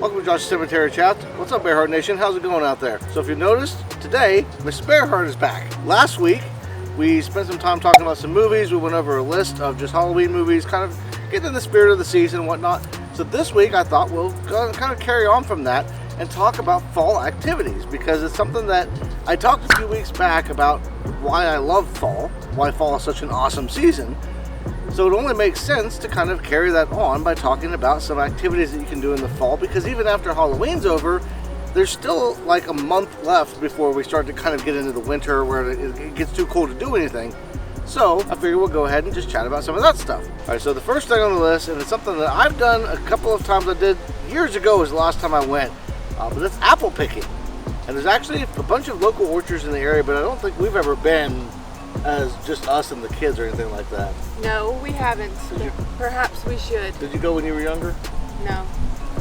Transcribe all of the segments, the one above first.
Welcome to Josh's Cemetery Chat. What's up, Bearheart Nation? How's it going out there? So if you noticed, today, Miss Bearheart is back. Last week, we spent some time talking about some movies. We went over a list of just Halloween movies, kind of getting in the spirit of the season and whatnot. So this week, I thought we'll kind of carry on from that and talk about fall activities, because it's something that I talked a few weeks back about why I love fall, why fall is such an awesome season. So it only makes sense to kind of carry that on by talking about some activities that you can do in the fall, because even after Halloween's over, there's still like a month left before we start to kind of get into the winter where it gets too cold to do anything. So I figure we'll go ahead and just chat about some of that stuff. All right, so the first thing on the list, and it's something that I've done a couple of times. I did years ago, was the last time I went, but it's apple picking. And there's actually a bunch of local orchards in the area, but I don't think we've ever been as just us and the kids or anything like that. No, we haven't. Perhaps we should. Did you go when you were younger? No.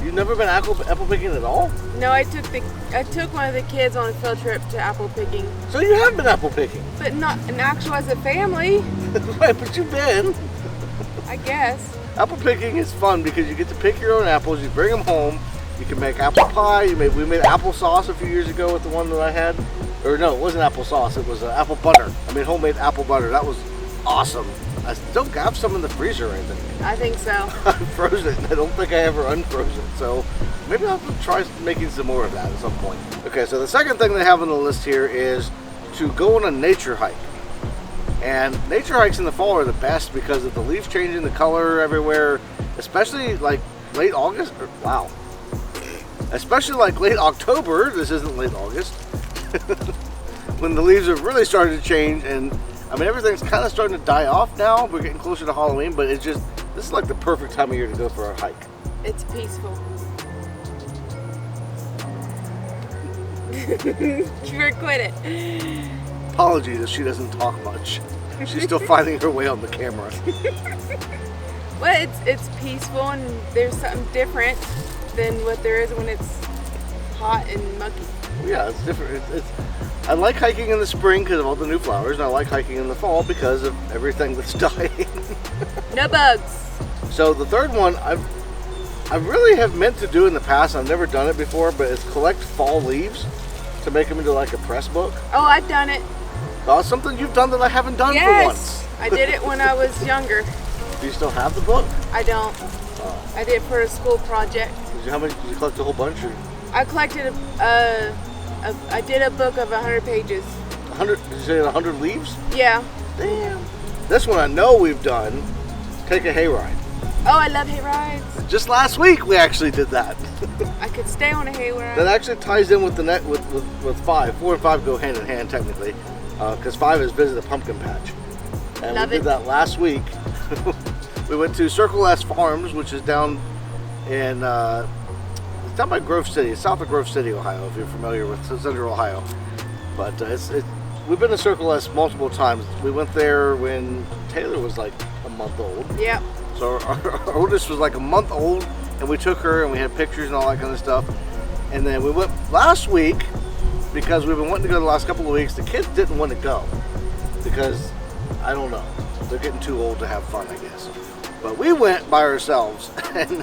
You've never been apple picking at all? No, I took one of the kids on a field trip to apple picking. So you have been apple picking? But not an actual as a family. Right, but you've been. I guess. Apple picking is fun because you get to pick your own apples, you bring them home, you can make apple pie. We made applesauce a few years ago with the one that I had. Or no, it wasn't applesauce, it was apple butter. I made homemade apple butter. That was awesome. I still have some in the freezer, I think. I think so. I froze it, and I don't think I ever unfroze it. So maybe I'll have to try making some more of that at some point. Okay, so the second thing they have on the list here is to go on a nature hike. And nature hikes in the fall are the best because of the leaves changing the color everywhere, especially like late August. Wow. Especially like late October. This isn't late August. When the leaves have really started to change, and I mean everything's kind of starting to die off now. We're getting closer to Halloween, but it's just, this is like the perfect time of year to go for a hike. It's peaceful. Quit it. Apologies if she doesn't talk much. She's still finding her way on the camera. Well, it's peaceful, and there's something different than what there is when it's hot and mucky. Yeah, it's different. I like hiking in the spring because of all the new flowers, and I like hiking in the fall because of everything that's dying. No bugs. So the third one, I really have meant to do in the past. I've never done it before, but it's collect fall leaves to make them into like a press book. Oh, I've done it. Oh, something you've done that I haven't done for once. I did it when I was younger. Do you still have the book? I don't. Oh. I did it for a school project. How many did you collect? A whole bunch? Or? I collected I did a book of 100 pages. 100? Did you say 100 leaves? Yeah. Damn. This one I know we've done. Take a hayride. Oh, I love hay rides. Just last week we actually did that. I could stay on a hay ride. That actually ties in with the net with 5. 4 and 5 go hand in hand technically, because 5 is visit a pumpkin patch. And we did that last week. We went to Circle S Farms, which is down in it's down by Grove City. It's south of Grove City, Ohio, if you're familiar with Central Ohio. But we've been to Circle S multiple times. We went there when Taylor was like a month old. Yeah. So our oldest was like a month old, and we took her and we had pictures and all that kind of stuff. And then we went last week because we've been wanting to go the last couple of weeks. The kids didn't want to go because, I don't know, they're getting too old to have fun, I guess. But we went by ourselves and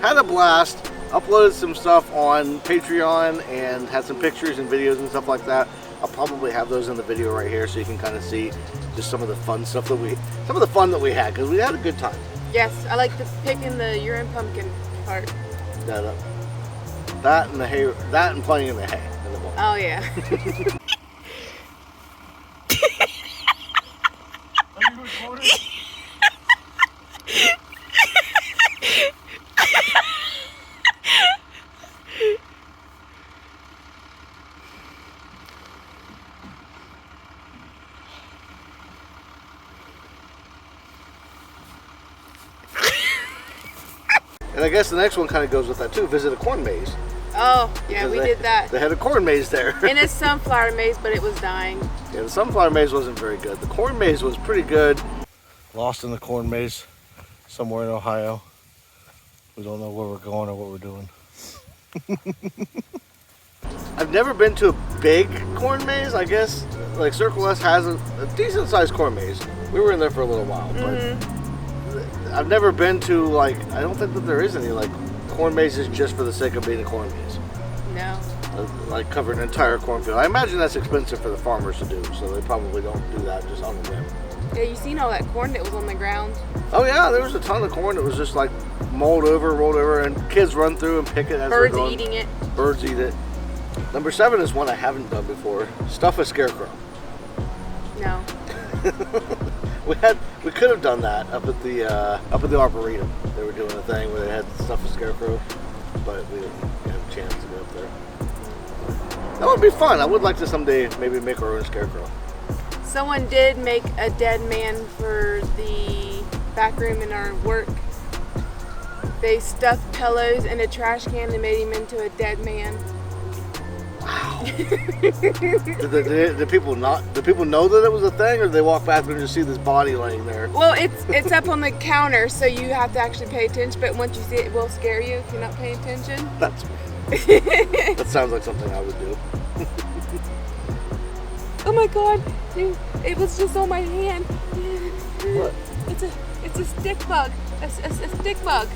had a blast, uploaded some stuff on Patreon and had some pictures and videos and stuff like that. I'll probably have those in the video right here so you can kind of see just some of the fun stuff that we had, because we had a good time. Yes, I like the picking the urine pumpkin part. That and the hay, that and playing in the hay. In the morning. Oh yeah. Are you recording? And I guess the next one kind of goes with that too. Visit a corn maze. Oh, yeah, we did that. They had a corn maze there. And a sunflower maze, but it was dying. Yeah, the sunflower maze wasn't very good. The corn maze was pretty good. Lost in the corn maze somewhere in Ohio. We don't know where we're going or what we're doing. I've never been to a big corn maze. I guess like Circle S has a decent sized corn maze. We were in there for a little while, but I've never been to, like, I don't think that there is any like corn mazes just for the sake of being a corn maze. No. Like cover an entire cornfield. I imagine that's expensive for the farmers to do, so they probably don't do that just on a whim. Yeah, you seen all that corn that was on the ground? Oh yeah, there was a ton of corn that was just like rolled over, and kids run through and pick it as they're Birds going. eating it. Birds eat it. Number 7 is one I haven't done before. Stuff a scarecrow. No. We could have done that up at the Arboretum. They were doing a thing where they had stuff a scarecrow, but we didn't have a chance to go up there. That would be fun. I would like to someday maybe make our own scarecrow. Someone did make a dead man for the back room in our work. They stuffed pillows in a trash can and made him into a dead man. Wow. Did people know that it was a thing, or did they walk back and just see this body laying there? Well, it's up on the counter, so you have to actually pay attention. But once you see it, it will scare you if you're not paying attention. That sounds like something I would do. Oh my God! Dude, it was just on my hand. What? It's a stick bug. A stick bug.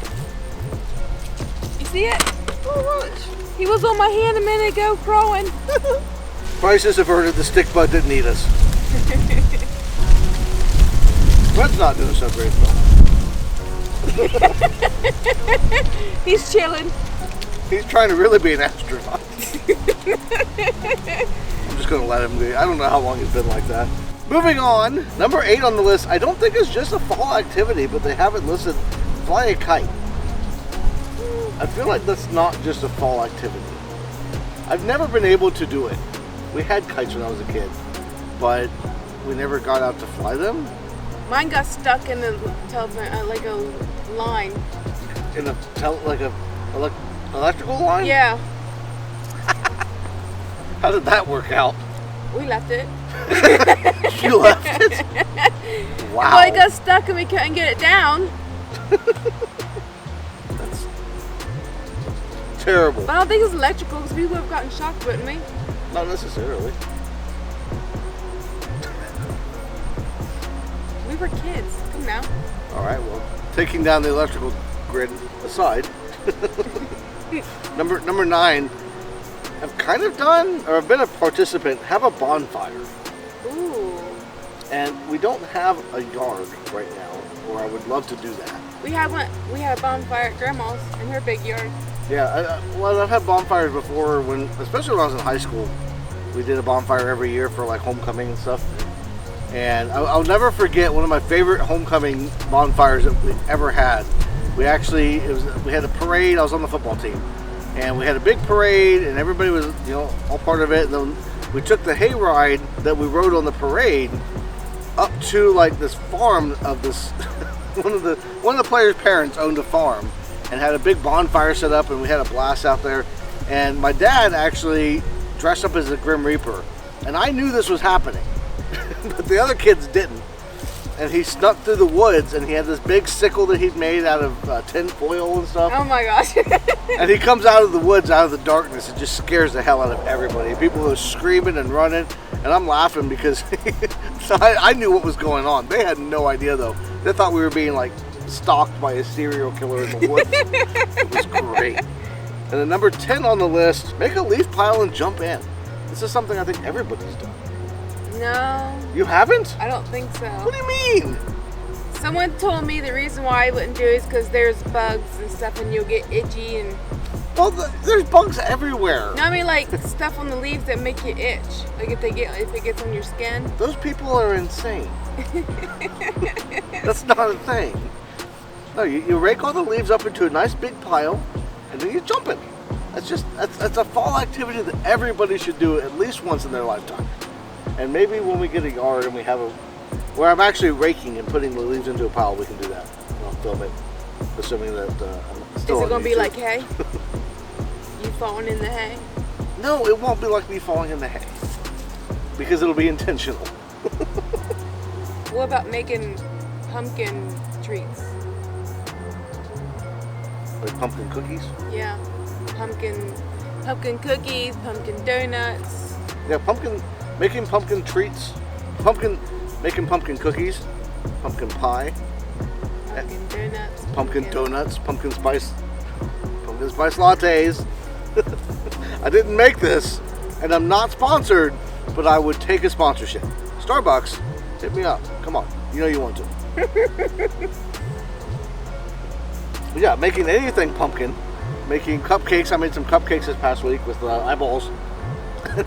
You see it? Oh, what? He was on my hand a minute ago, crawling. Crisis averted. The stick bug didn't eat us. Fred's not doing so great though. He's chilling. He's trying to really be an astronaut. I'm just gonna let him be. I don't know how long he's been like that. Moving on, number 8 on the list. I don't think it's just a fall activity, but they have it listed. Fly a kite. I feel like that's not just a fall activity. I've never been able to do it. We had kites when I was a kid, but we never got out to fly them. Mine got stuck in the telephone, like a line. In a electrical line? Yeah. How did that work out? We left it. You left it? Wow. Well, it got stuck and we couldn't get it down. That's terrible. But I don't think it's electrical because we would have gotten shocked, wouldn't we? Not necessarily. We were kids. Come now. All right, well, taking down the electrical grid aside, number 9, I've kind of done, or I've been a participant, have a bonfire. Ooh. And we don't have a yard right now, or I would love to do that. We had a bonfire at Grandma's in her big yard. Yeah, well, I've had bonfires before, especially when I was in high school. We did a bonfire every year for like homecoming and stuff. And I'll never forget one of my favorite homecoming bonfires that we ever had. We had a parade. I was on the football team, and we had a big parade, and everybody was, all part of it. And then we took the hayride that we rode on the parade up to like this farm of this one of the players' parents owned a farm and had a big bonfire set up, and we had a blast out there. And my dad actually dressed up as a Grim Reaper, and I knew this was happening, but the other kids didn't. And he snuck through the woods, and he had this big sickle that he'd made out of tin foil and stuff. Oh my gosh. And he comes out of the woods, out of the darkness, and just scares the hell out of everybody. People are screaming and running, and I'm laughing because so I knew what was going on. They had no idea though. They thought we were being like stalked by a serial killer in the woods. It was great. And then number 10 on the list, make a leaf pile and jump in. This is something I think everybody's done. No. You haven't? I don't think so. What do you mean? Someone told me the reason why I wouldn't do it is because there's bugs and stuff and you'll get itchy and... Well, there's bugs everywhere. No, I mean like stuff on the leaves that make you itch. Like if it gets on your skin. Those people are insane. That's not a thing. No, you rake all the leaves up into a nice big pile, and then you jump in. That's a fall activity that everybody should do at least once in their lifetime. And maybe when we get a yard and we have where I'm actually raking and putting the leaves into a pile, we can do that. I'll film it, assuming that I'm still. Is it on gonna be YouTube. like hay? You falling in the hay? No, it won't be like me falling in the hay, because it'll be intentional. What about making pumpkin treats? Like pumpkin cookies? Yeah, pumpkin cookies, pumpkin donuts. Yeah, making pumpkin treats, making pumpkin cookies, pumpkin pie, Pumpkin donuts. pumpkin donuts, pumpkin spice Pumpkin spice lattes. I didn't make this, and I'm not sponsored, but I would take a sponsorship. Starbucks, hit me up. Come on, you know you want to. But yeah, making anything pumpkin. Making cupcakes. I made some cupcakes this past week with eyeballs.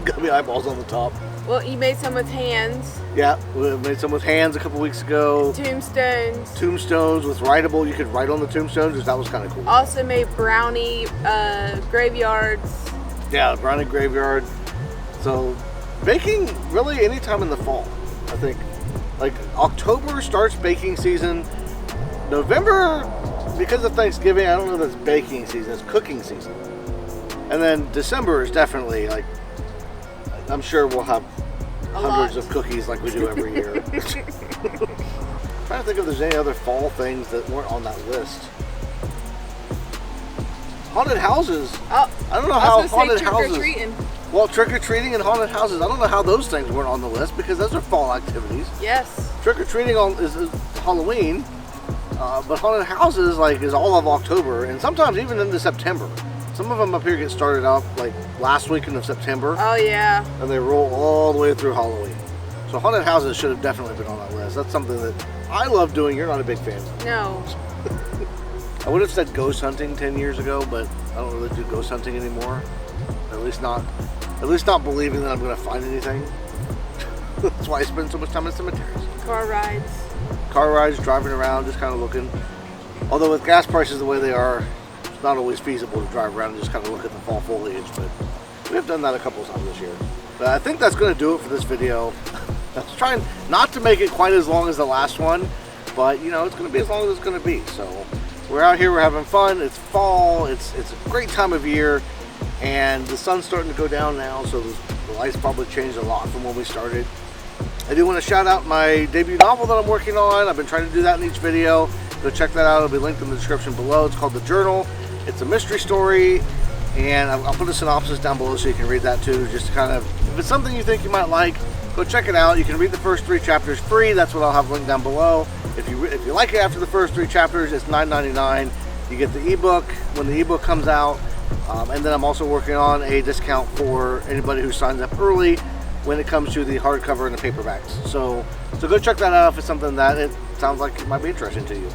Gummy eyeballs on the top. Well, you made some with hands. Yeah, we made some with hands a couple weeks ago. Tombstones. Tombstones with writable. You could write on the tombstones, which that was kind of cool. Also made brownie graveyards. Yeah, brownie graveyard. So, baking really any time in the fall, I think. Like, October starts baking season. November, because of Thanksgiving, I don't know if it's baking season, it's cooking season. And then December is definitely, like, I'm sure we'll have hundreds of cookies like we do every year. I'm trying to think if there's any other fall things that weren't on that list. Haunted houses. Oh, I don't know how haunted trick houses. Or treating. Well, trick-or-treating and haunted houses. I don't know how those things weren't on the list because those are fall activities. Yes. Trick-or-treating is Halloween, but haunted houses is all of October and sometimes even into September. Some of them up here get started off like last weekend of September. Oh yeah. And they roll all the way through Halloween. So haunted houses should have definitely been on that list. That's something that I love doing. You're not a big fan of. No. I would have said ghost hunting 10 years ago, but I don't really do ghost hunting anymore. At least not believing that I'm going to find anything. That's why I spend so much time in cemeteries. Car rides. Car rides, driving around, just kind of looking. Although with gas prices the way they are, it's not always feasible to drive around and just kind of look at the fall foliage, but we've done that a couple of times this year. But I think that's going to do it for this video. I was trying not to make it quite as long as the last one, but you know, it's going to be as long as it's going to be. So we're out here, we're having fun. It's fall, it's a great time of year, and the sun's starting to go down now, so the lights probably changed a lot from when we started. I do want to shout out my debut novel that I'm working on. I've been trying to do that in each video. Go check that out. It'll be linked in the description below. It's called The Journal. It's a mystery story, and I'll put a synopsis down below so you can read that too. Just to kind of, if it's something you think you might like, go check it out. You can read the first 3 chapters free. That's what I'll have linked down below. If you like it after the first 3 chapters, it's $9.99. You get the ebook when the ebook comes out, and then I'm also working on a discount for anybody who signs up early when it comes to the hardcover and the paperbacks. So go check that out if it's something that it sounds like it might be interesting to you.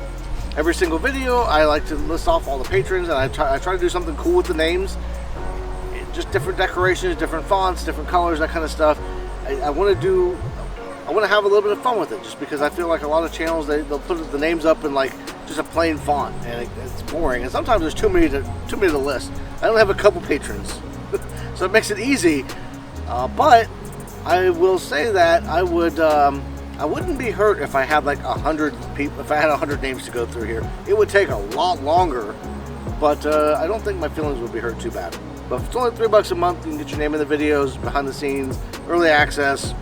Every single video, I like to list off all the patrons, and I try to do something cool with the names. Just different decorations, different fonts, different colors, that kind of stuff. I want to have a little bit of fun with it, just because I feel like a lot of channels, they'll put the names up in like just a plain font, and it's boring. And sometimes there's too many to list. I only have a couple patrons, so it makes it easy. But I will say that I wouldn't be hurt if I had like 100 people, if I had 100 names to go through here. It would take a lot longer, but I don't think my feelings would be hurt too bad. But if it's only $3 a month, you can get your name in the videos, behind the scenes, early access.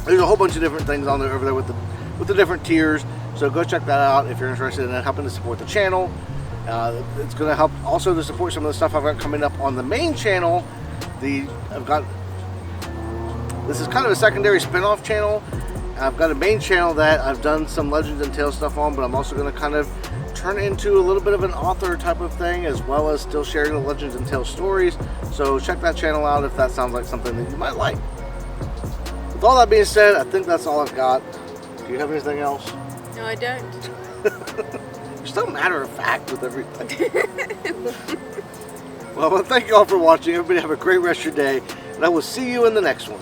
There's a whole bunch of different things on there over there with the different tiers. So go check that out if you're interested in helping to support the channel. It's going to help also to support some of the stuff I've got coming up on the main channel. This is kind of a secondary spin-off channel. I've got a main channel that I've done some Legends and Tales stuff on, but I'm also going to kind of turn into a little bit of an author type of thing, as well as still sharing the Legends and Tales stories. So check that channel out if that sounds like something that you might like. With all that being said, I think that's all I've got. Do you have anything else? No, I don't. You're still matter of fact with everything. Well, thank you all for watching. Everybody have a great rest of your day, and I will see you in the next one.